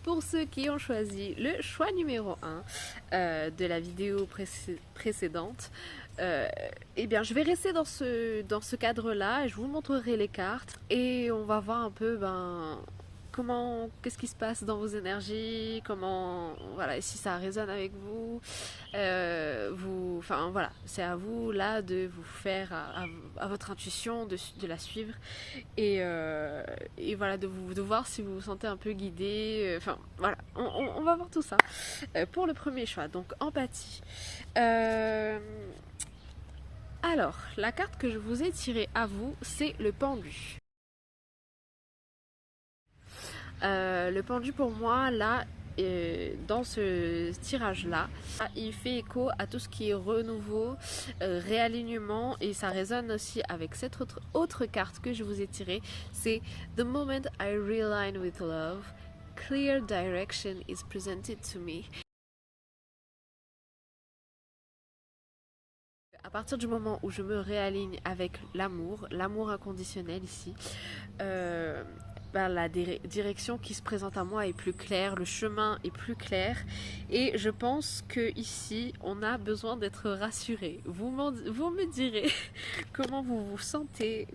pour ceux qui ont choisi le choix numéro 1 de la vidéo précédente, eh bien, je vais rester dans ce cadre-là et je vous montrerai les cartes et on va voir un peu qu'est-ce qui se passe dans vos énergies, voilà, si ça résonne avec vous, enfin voilà, c'est à vous là de vous faire à votre intuition, de la suivre et voilà, de voir si vous vous sentez un peu guidé, enfin voilà, on va voir tout ça. Pour le premier choix, donc empathie. Alors, la carte que je vous ai tirée à vous, c'est le pendu. Le pendu pour moi, là, dans ce tirage-là, il fait écho à tout ce qui est renouveau, réalignement, et ça résonne aussi avec cette autre carte que je vous ai tirée, c'est The moment I realign with love, clear direction is presented to me. À partir du moment où je me réaligne avec l'amour inconditionnel ici, la direction qui se présente à moi est plus claire, le chemin est plus clair et je pense que ici on a besoin d'être rassuré. Vous me direz comment vous vous sentez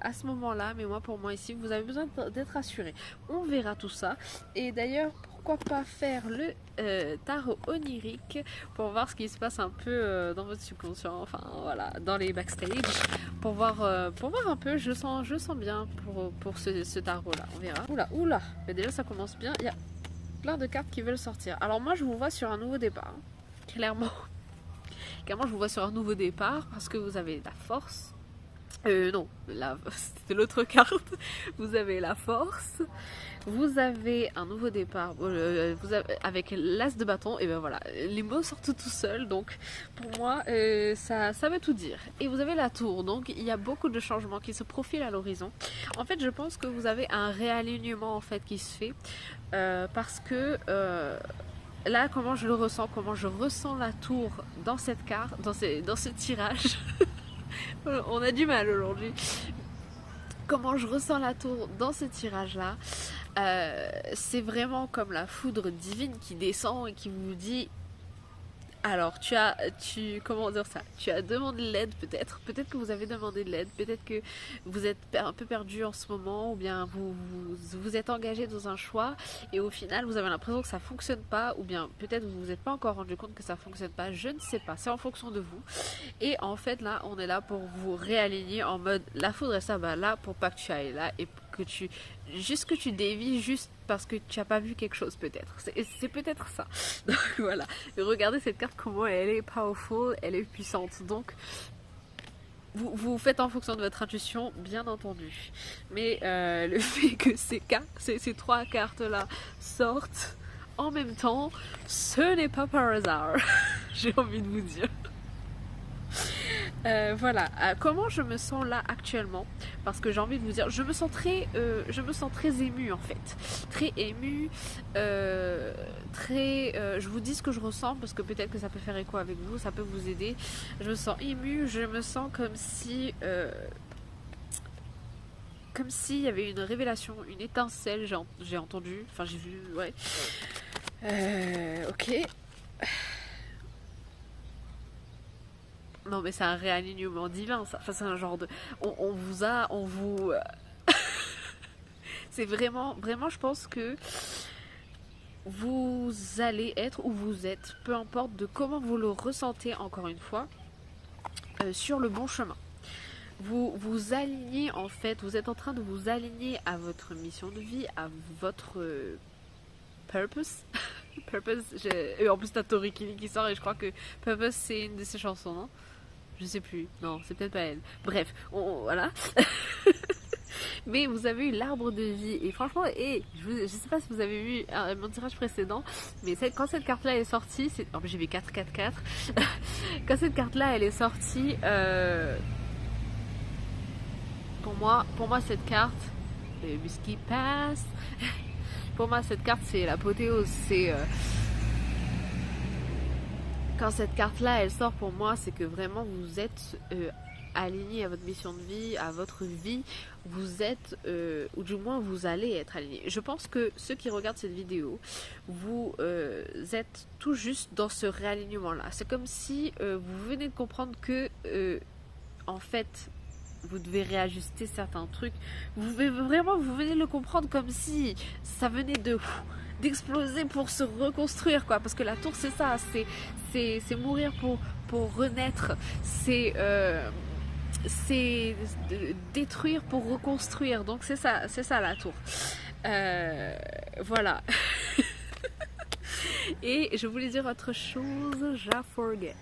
à ce moment-là, mais pour moi ici vous avez besoin d'être rassuré. On verra tout ça et d'ailleurs pourquoi pas faire le tarot onirique pour voir ce qui se passe un peu dans votre subconscient, enfin voilà, dans les backstage, pour voir un peu. Je sens bien pour ce tarot là, on verra. Oula, mais déjà ça commence bien, il y a plein de cartes qui veulent sortir. Alors moi je vous vois sur un nouveau départ, clairement je vous vois sur un nouveau départ parce que vous avez la force. Non, c'était l'autre carte. Vous avez la force. Vous avez un nouveau départ avec l'as de bâton. Et ben voilà, les mots sortent tout seuls. Donc pour moi, ça veut tout dire. Et vous avez la tour. Donc il y a beaucoup de changements qui se profilent à l'horizon. En fait, je pense que vous avez un réalignement en fait qui se fait parce que là, comment je le ressens, comment je ressens la tour dans cette carte, dans ce tirage. On a du mal aujourd'hui. Comment je ressens la tour dans ce tirage-là, c'est vraiment comme la foudre divine qui descend et qui vous dit alors comment dire ça, tu as demandé de l'aide peut-être que vous avez demandé de l'aide, peut-être que vous êtes un peu perdu en ce moment ou bien vous êtes engagé dans un choix et au final vous avez l'impression que ça fonctionne pas ou bien peut-être vous vous êtes pas encore rendu compte que ça fonctionne pas, je ne sais pas, c'est en fonction de vous et en fait là on est là pour vous réaligner en mode la foudre et ça là pour pas que tu ailles là et que tu dévies juste parce que tu n'as pas vu quelque chose peut-être. C'est peut-être ça. Donc voilà. Et regardez cette carte, comment elle est powerful, elle est puissante. Donc vous faites en fonction de votre intuition, bien entendu. Mais le fait que ces trois cartes-là sortent en même temps, ce n'est pas par hasard. J'ai envie de vous dire. Voilà, comment je me sens là actuellement, parce que j'ai envie de vous dire, je me sens très émue en fait, très émue, je vous dis ce que je ressens parce que peut-être que ça peut faire écho avec vous, ça peut vous aider. Je me sens émue, je me sens comme si il y avait une révélation, une étincelle, j'ai entendu, enfin j'ai vu, ouais. Ok. Non mais c'est un réalignement divin ça, enfin c'est un genre de... c'est vraiment je pense que vous allez être où vous êtes, peu importe de comment vous le ressentez encore une fois, sur le bon chemin. Vous alignez en fait, vous êtes en train de vous aligner à votre mission de vie, à votre purpose. Purpose, et en plus t'as Tori qui sort et je crois que Purpose c'est une de ses chansons, non? Je sais plus, non, c'est peut-être pas elle. Bref, voilà. Mais vous avez eu l'arbre de vie. Et franchement, je sais pas si vous avez vu mon tirage précédent, mais quand cette carte-là est sortie, j'ai vu 4, 4, 4. Quand cette carte-là, elle est sortie, pour moi, cette carte, le whisky pass, pour moi, cette carte, c'est l'apothéose. C'est... quand cette carte-là, elle sort pour moi, c'est que vraiment vous êtes aligné à votre mission de vie, à votre vie, vous êtes, ou du moins vous allez être aligné. Je pense que ceux qui regardent cette vidéo, vous êtes tout juste dans ce réalignement-là. C'est comme si vous venez de comprendre que, en fait, vous devez réajuster certains trucs. Vous venez de le comprendre comme si ça venait d'exploser pour se reconstruire, quoi. Parce que la tour, c'est ça, c'est mourir pour renaître. C'est détruire pour reconstruire. Donc c'est ça la tour. Voilà. Et je voulais dire autre chose, je forget.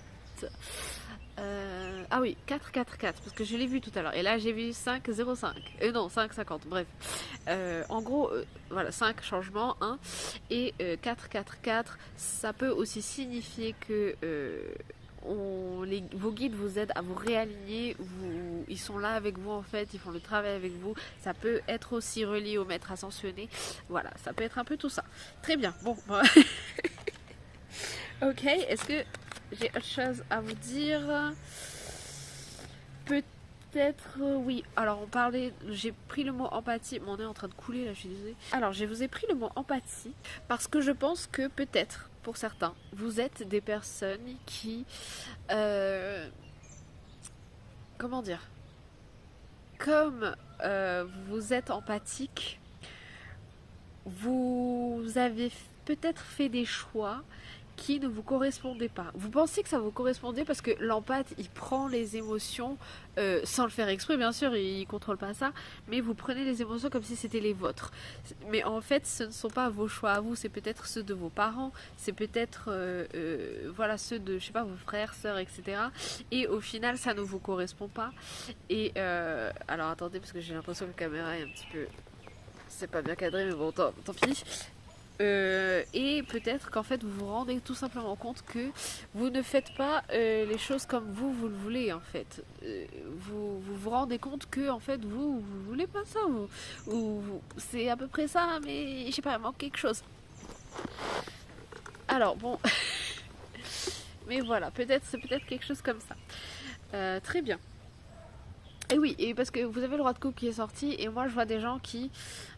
Ah oui, 444, parce que je l'ai vu tout à l'heure. Et là, j'ai vu 505. Non, 550, bref. En gros, voilà, 5 changements, 1. Et 444, ça peut aussi signifier que vos guides vous aident à vous réaligner. Ils sont là avec vous, en fait. Ils font le travail avec vous. Ça peut être aussi relié au maître ascensionné. Voilà, ça peut être un peu tout ça. Très bien, bon. Ok, est-ce que j'ai autre chose à vous dire? Peut-être oui. Alors on parlait, j'ai pris le mot empathie. Mon nez est en train de couler là, je suis désolée. Alors je vous ai pris le mot empathie parce que je pense que peut-être pour certains, vous êtes des personnes qui, comment dire, comme vous êtes empathique, vous avez peut-être fait des choix qui ne vous correspondaient pas. Vous pensez que ça vous correspondait parce que l'empathe, il prend les émotions sans le faire exprès, bien sûr, il contrôle pas ça, mais vous prenez les émotions comme si c'était les vôtres. Mais en fait, ce ne sont pas vos choix à vous, c'est peut-être ceux de vos parents, c'est peut-être voilà, ceux de, je sais pas, vos frères, sœurs, etc. Et au final, ça ne vous correspond pas. Et alors attendez, parce que j'ai l'impression que la caméra est un petit peu... C'est pas bien cadré, mais bon, tant pis. Et peut-être qu'en fait vous vous rendez tout simplement compte que vous ne faites pas les choses comme vous le voulez en fait. Vous rendez compte que en fait vous voulez pas ça ou c'est à peu près ça, mais je sais pas, il manque quelque chose. Alors bon, mais voilà, c'est peut-être quelque chose comme ça. Très bien. Et oui, et parce que vous avez le roi de coupe qui est sorti, et moi je vois des gens qui,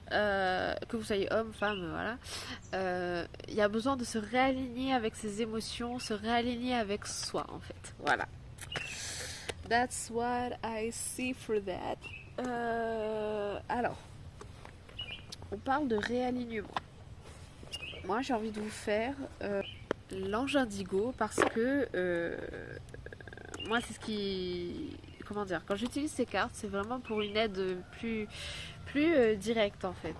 que vous soyez homme, femme, voilà, il y a besoin de se réaligner avec ses émotions, se réaligner avec soi en fait. Voilà. That's what I see for that. Alors, on parle de réalignement. Moi j'ai envie de vous faire l'ange indigo parce que moi c'est ce qui... Comment dire, quand j'utilise ces cartes, c'est vraiment pour une aide plus directe en fait.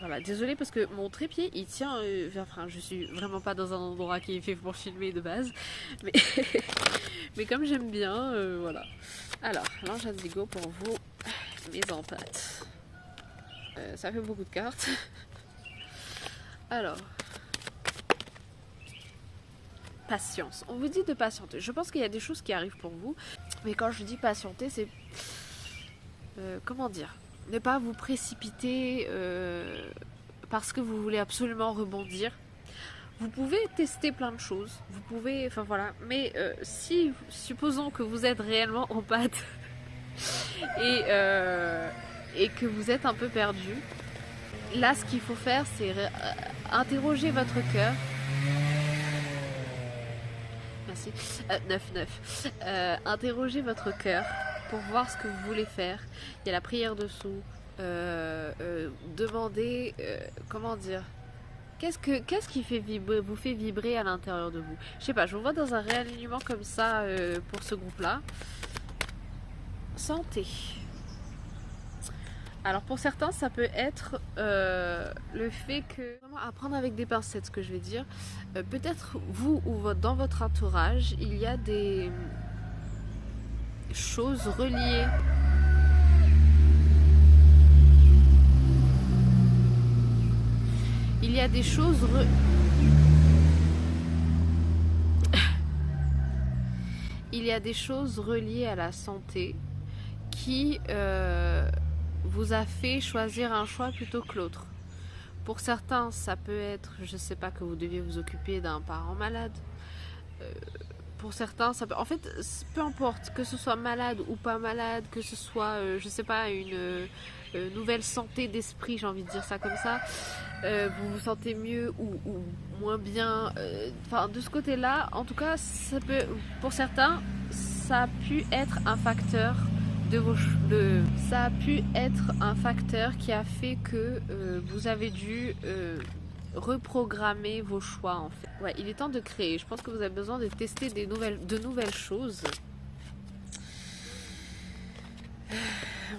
Voilà, désolée parce que mon trépied il tient, enfin je suis vraiment pas dans un endroit qui est fait pour filmer de base, mais, mais comme j'aime bien, voilà. Alors, l'ange indigo pour vous, mes empathes. Ça fait beaucoup de cartes. Alors... Patience. On vous dit de patienter. Je pense qu'il y a des choses qui arrivent pour vous. Mais quand je dis patienter, c'est... comment dire? Ne pas vous précipiter parce que vous voulez absolument rebondir. Vous pouvez tester plein de choses. Vous pouvez... Enfin voilà. Mais si... Supposons que vous êtes réellement en pâte et que vous êtes un peu perdu. Là, ce qu'il faut faire, c'est interroger votre cœur. 9. Interrogez votre cœur pour voir ce que vous voulez faire. Il y a la prière dessous. Demandez, comment dire, qu'est-ce qui vous fait vibrer à l'intérieur de vous. Je sais pas, je vous vois dans un réalignement comme ça pour ce groupe-là. Santé. Alors pour certains, ça peut être le fait que... Vraiment apprendre avec des pincettes, ce que je vais dire. Peut-être vous ou dans votre entourage, il y a des choses reliées. Il y a des choses... Il y a des choses reliées à la santé qui... vous a fait choisir un choix plutôt que l'autre. Pour certains, ça peut être, je sais pas, que vous deviez vous occuper d'un parent malade. pour certains, ça peut... En fait, peu importe, que ce soit malade ou pas malade, que ce soit, je sais pas, une nouvelle santé d'esprit, j'ai envie de dire ça comme ça, vous vous sentez mieux ou moins bien. Enfin, de ce côté-là, en tout cas, ça peut, pour certains, ça a pu être un facteur ça a pu être un facteur qui a fait que vous avez dû reprogrammer vos choix en fait. Ouais, il est temps de créer. Je pense que vous avez besoin de tester de nouvelles choses.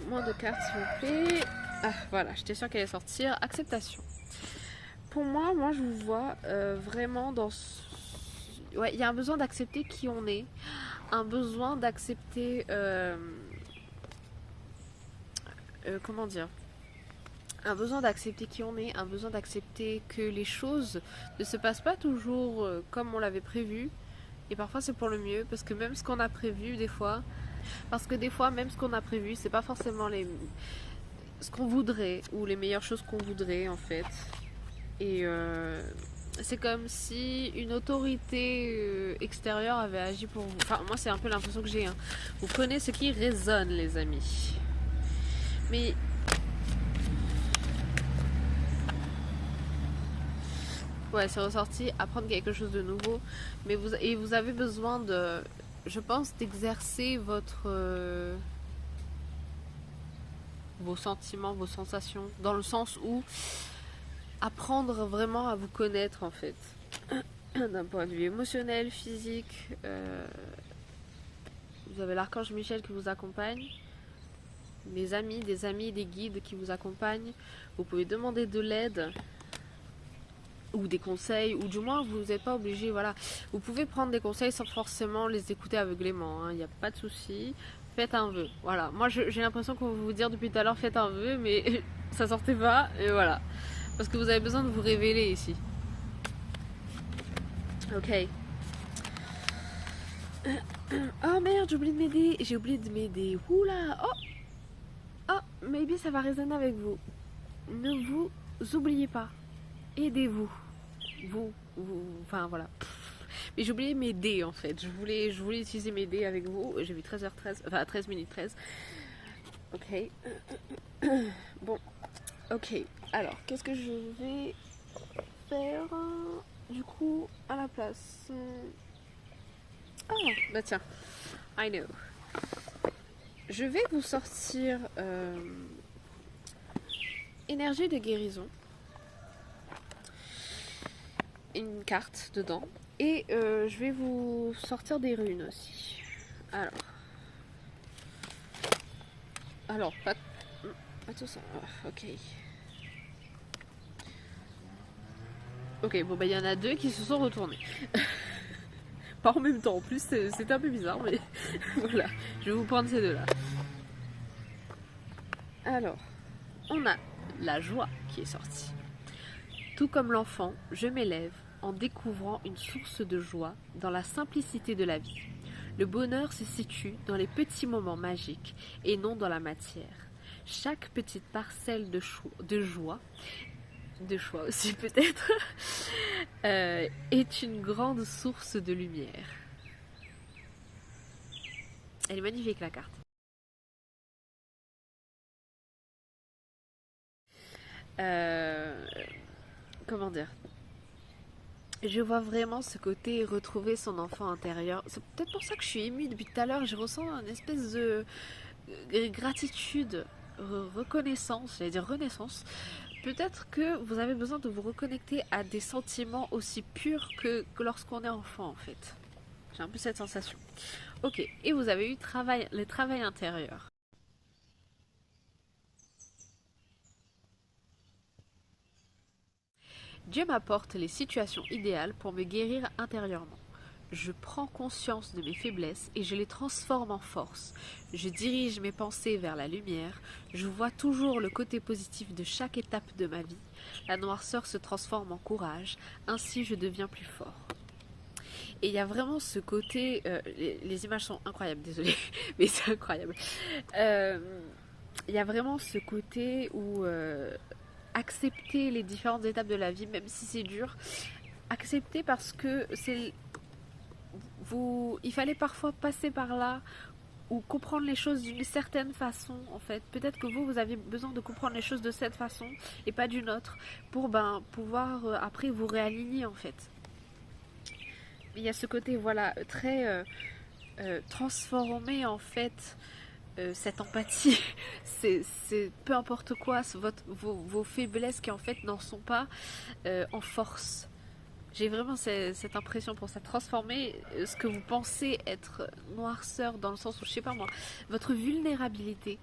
Moins de cartes s'il vous plaît. Ah voilà, j'étais sûre qu'elle allait sortir. Acceptation. Pour moi, je vous vois vraiment dans... Ouais, il y a un besoin d'accepter qui on est. Un besoin d'accepter... comment dire, un besoin d'accepter qui on est, un besoin d'accepter que les choses ne se passent pas toujours comme on l'avait prévu. Et parfois c'est pour le mieux, parce que même ce qu'on a prévu des fois, même ce qu'on a prévu, c'est pas forcément ce qu'on voudrait, ou les meilleures choses qu'on voudrait en fait. Et c'est comme si une autorité extérieure avait agi pour vous. Enfin, moi c'est un peu l'impression que j'ai. Hein. Vous prenez ce qui résonne les amis. Mais ouais, c'est ressorti, apprendre quelque chose de nouveau. Mais vous avez besoin de, je pense, d'exercer vos sentiments, vos sensations, dans le sens où apprendre vraiment à vous connaître en fait, d'un point de vue émotionnel, physique. Vous avez l'archange Michel qui vous accompagne. Des amis, des guides qui vous accompagnent. Vous pouvez demander de l'aide ou des conseils, ou du moins vous n'êtes pas obligé, voilà. Vous pouvez prendre des conseils sans forcément les écouter aveuglément, hein. Il n'y a pas de souci. Faites un vœu, voilà. Moi j'ai l'impression qu'on va vous dire depuis tout à l'heure faites un vœu, mais ça sortait pas, et voilà. Parce que vous avez besoin de vous révéler ici. Ok. Oh merde, j'ai oublié de m'aider. Oula, oh, maybe ça va résonner avec vous. Ne vous oubliez pas. Aidez-vous. Enfin voilà. Mais j'ai oublié mes dés en fait. Je voulais utiliser mes dés avec vous. J'ai vu 13h13, enfin 13 minutes 13. Ok. Bon. Ok. Alors, qu'est-ce que je vais faire du coup à la place? Ah, bah tiens. I know. Je vais vous sortir énergie de guérison. Une carte dedans. Et je vais vous sortir des runes aussi. Alors, pas tout ça. Ok. Ok, bon bah il y en a deux qui se sont retournés. Pas en même temps, en plus c'était un peu bizarre, mais voilà. Je vais vous prendre ces deux-là. Alors, on a la joie qui est sortie. Tout comme l'enfant, je m'élève en découvrant une source de joie dans la simplicité de la vie. Le bonheur se situe dans les petits moments magiques et non dans la matière. Chaque petite parcelle de joie aussi peut-être, est une grande source de lumière. Elle est magnifique la carte. Comment dire? Je vois vraiment ce côté retrouver son enfant intérieur. C'est peut-être pour ça que je suis émue depuis tout à l'heure. Je ressens une espèce de gratitude, reconnaissance, j'allais dire renaissance. Peut-être que vous avez besoin de vous reconnecter à des sentiments aussi purs que lorsqu'on est enfant en fait. J'ai un peu cette sensation. Ok, et vous avez eu le travail intérieur. Dieu m'apporte les situations idéales pour me guérir intérieurement. Je prends conscience de mes faiblesses et je les transforme en force. Je dirige mes pensées vers la lumière. Je vois toujours le côté positif de chaque étape de ma vie. La noirceur se transforme en courage. Ainsi, je deviens plus fort. Et il y a vraiment ce côté... les images sont incroyables, désolée, mais c'est incroyable. Il y a vraiment ce côté où... accepter les différentes étapes de la vie, même si c'est dur. Accepter parce que il fallait parfois passer par là ou comprendre les choses d'une certaine façon en fait. Peut-être que vous avez besoin de comprendre les choses de cette façon et pas d'une autre pour pouvoir après vous réaligner en fait. Il y a ce côté voilà très transformer en fait cette empathie. c'est peu importe quoi, vos faiblesses qui en fait n'en sont pas en force. J'ai vraiment cette impression pour ça, transformer ce que vous pensez être noirceur dans le sens où, je sais pas moi, votre vulnérabilité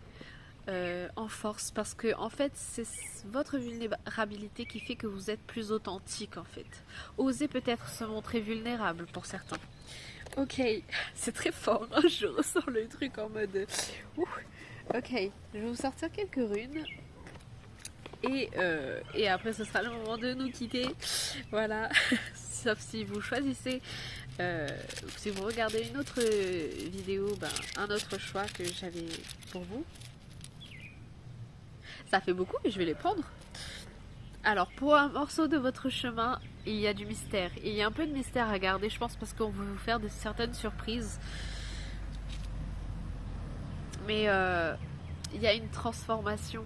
en force, parce que en fait c'est votre vulnérabilité qui fait que vous êtes plus authentique en fait. Osez peut-être se montrer vulnérable pour certains. Ok, c'est très fort, hein, je ressens le truc en mode... Ok, je vais vous sortir quelques runes. Et après ce sera le moment de nous quitter. Voilà, sauf si vous choisissez, si vous regardez une autre vidéo, un autre choix que j'avais pour vous. Ça fait beaucoup mais je vais les prendre. Alors pour un morceau de votre chemin, il y a du mystère. Il y a un peu de mystère à garder je pense parce qu'on veut vous faire certaines surprises. Mais il y a une transformation.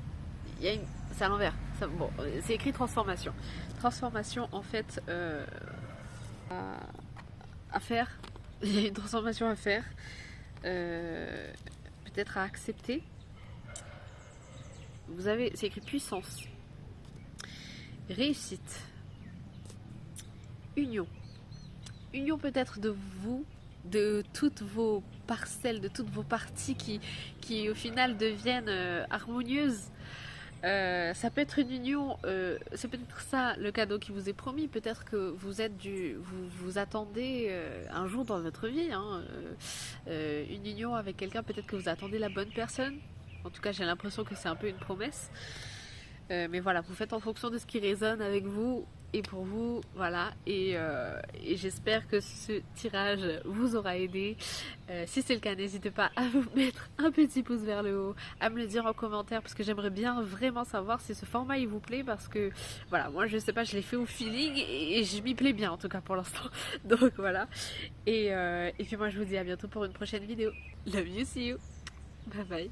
C'est à l'envers. Bon, c'est écrit transformation. Transformation en fait à faire. Il y a une transformation à faire. Peut-être à accepter. C'est écrit puissance. Réussite. Union. Union peut-être de vous, de toutes vos parcelles, de toutes vos parties qui au final deviennent harmonieuses. Ça peut être une union, c'est peut-être ça le cadeau qui vous est promis. Peut-être que vous attendez un jour dans votre vie une union avec quelqu'un. Peut-être que vous attendez la bonne personne. En tout cas, j'ai l'impression que c'est un peu une promesse. Mais voilà, vous faites en fonction de ce qui résonne avec vous et pour vous, voilà. Et j'espère que ce tirage vous aura aidé. Si c'est le cas, n'hésitez pas à vous mettre un petit pouce vers le haut, à me le dire en commentaire parce que j'aimerais bien vraiment savoir si ce format il vous plaît parce que voilà, moi je sais pas, je l'ai fait au feeling et je m'y plais bien en tout cas pour l'instant. Donc voilà. Et puis moi je vous dis à bientôt pour une prochaine vidéo. Love you, see you. Bye bye.